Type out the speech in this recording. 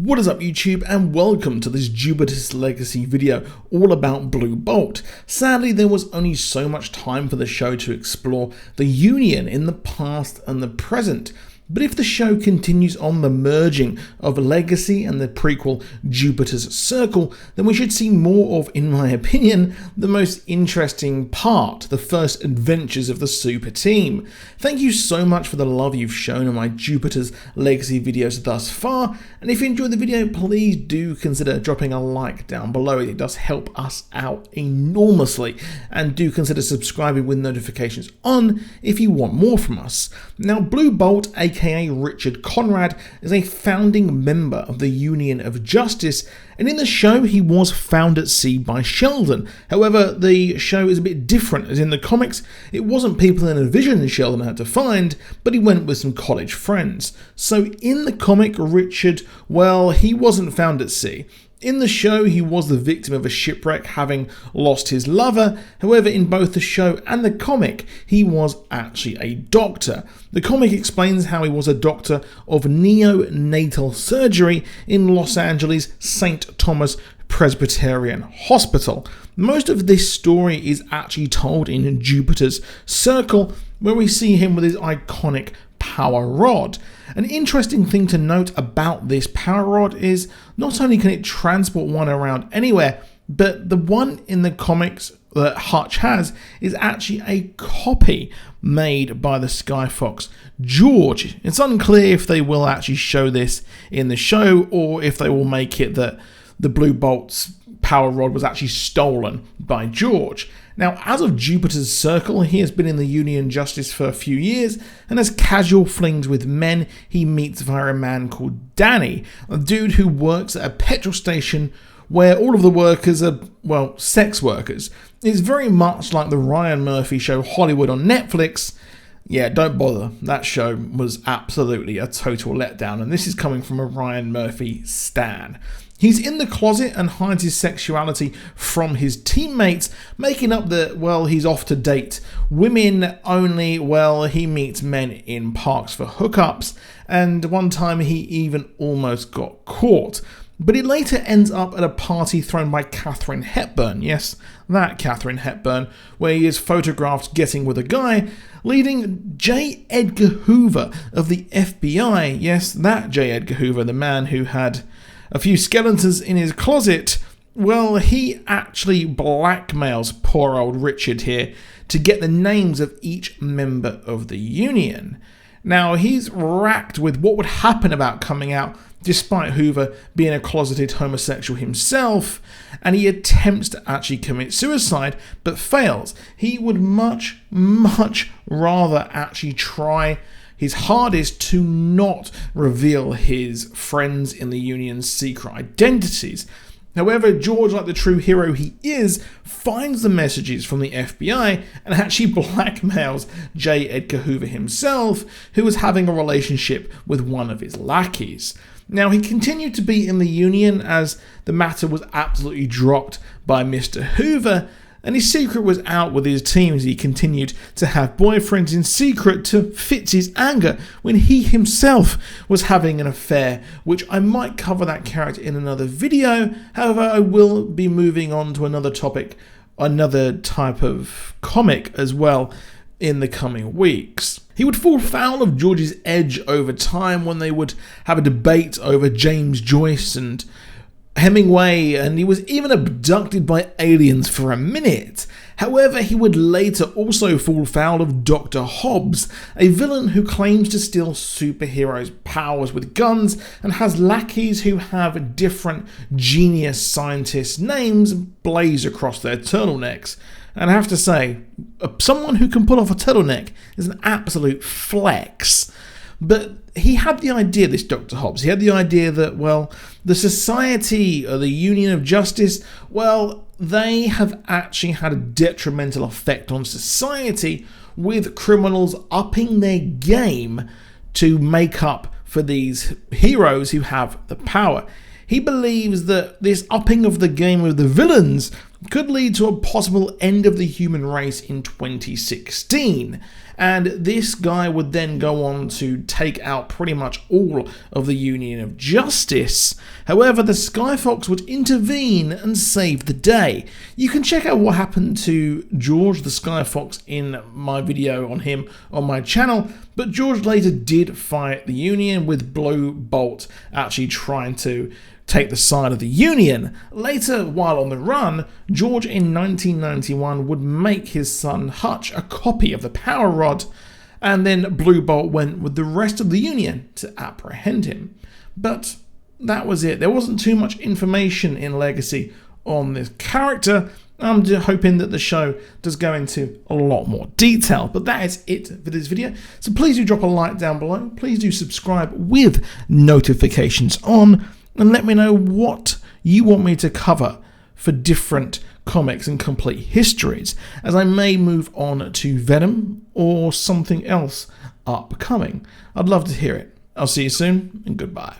What is up YouTube, and welcome to this Jupiter's Legacy video all about Blue Bolt. Sadly, there was only so much time for the show to explore the union in the past and the present. But if the show continues on the merging of Legacy and the prequel Jupiter's Circle, then we should see more of, in my opinion, the most interesting part, the first adventures of the super team. Thank you so much for the love you've shown on my Jupiter's Legacy videos thus far, and if you enjoyed the video, please do consider dropping a like down below. It does help us out enormously, and do consider subscribing with notifications on if you want more from us. Now, Blue Bolt, aka Richard Conrad, is a founding member of the Union of Justice, and in the show he was found at sea by Sheldon. However, the show is a bit different, as in the comics it wasn't people in a vision Sheldon had to find, but he went with some college friends. So in the comic, Richard, well, he wasn't found at sea. In the show, he was the victim of a shipwreck, having lost his lover. However, in both the show and the comic, he was actually a doctor. The comic explains how he was a doctor of neonatal surgery in Los Angeles' St. Thomas Presbyterian Hospital. Most of this story is actually told in Jupiter's Circle, where we see him with his iconic power rod. An interesting thing to note about this power rod is not only can it transport one around anywhere, but the one in the comics that Hutch has is actually a copy made by the Skyfox George. It's unclear if they will actually show this in the show, or if they will make it that the Blue Bolt's power rod was actually stolen by George. Now, as of Jupiter's Circle, he has been in the Union Justice for a few years, and has casual flings with men he meets via a man called Danny, a dude who works at a petrol station where all of the workers are, well, sex workers. It's very much like the Ryan Murphy show Hollywood on Netflix. Yeah, don't bother. That show was absolutely a total letdown, and this is coming from a Ryan Murphy stan. He's in the closet and hides his sexuality from his teammates, making up that, well, he's off to date women only. Well, he meets men in parks for hookups, and one time he even almost got caught. But it later ends up at a party thrown by Katharine Hepburn, yes, that Katharine Hepburn, where he is photographed getting with a guy, leading J. Edgar Hoover of the FBI, yes, that J. Edgar Hoover, the man who had a few skeletons in his closet. Well, he actually blackmails poor old Richard here to get the names of each member of the Union. Now, he's racked with what would happen about coming out, despite Hoover being a closeted homosexual himself, and he attempts to actually commit suicide, but fails. He would much rather actually try his hardest to not reveal his friends in the Union's secret identities. However, George, like the true hero he is, finds the messages from the FBI and actually blackmails J. Edgar Hoover himself, who was having a relationship with one of his lackeys. Now, he continued to be in the Union as the matter was absolutely dropped by Mr. Hoover, and his secret was out with his team as he continued to have boyfriends in secret to Fitz's anger when he himself was having an affair, which I might cover that character in another video. However, I will be moving on to another topic, another type of comic as well in the coming weeks. He would fall foul of George's edge over time when they would have a debate over James Joyce and Hemingway, and he was even abducted by aliens for a minute. However, he would later also fall foul of Dr. Hobbs, a villain who claims to steal superheroes' powers with guns and has lackeys who have different genius scientist names blazed across their turtlenecks. And I have to say, someone who can pull off a turtleneck is an absolute flex. But he had the idea, this Dr. Hobbs, he had the idea that, well, the society or the Union of Justice, well, they have actually had a detrimental effect on society, with criminals upping their game to make up for these heroes who have the power. He believes that this upping of the game with the villains could lead to a possible end of the human race in 2016. And this guy would then go on to take out pretty much all of the Union of Justice. However, the Skyfox would intervene and save the day. You can check out what happened to George the Skyfox in my video on him on my channel, but George later did fight the Union, with Blue Bolt actually trying to take the side of the Union. Later, while on the run, George in 1991 would make his son Hutch a copy of the Power Rod, and then Blue Bolt went with the rest of the Union to apprehend him. But that was it. There wasn't too much information in Legacy on this character. I'm hoping that the show does go into a lot more detail. But that is it for this video. So please do drop a like down below. Please do subscribe with notifications on, and let me know what you want me to cover for different comics and complete histories, as I may move on to Venom or something else upcoming. I'd love to hear it. I'll see you soon, and goodbye.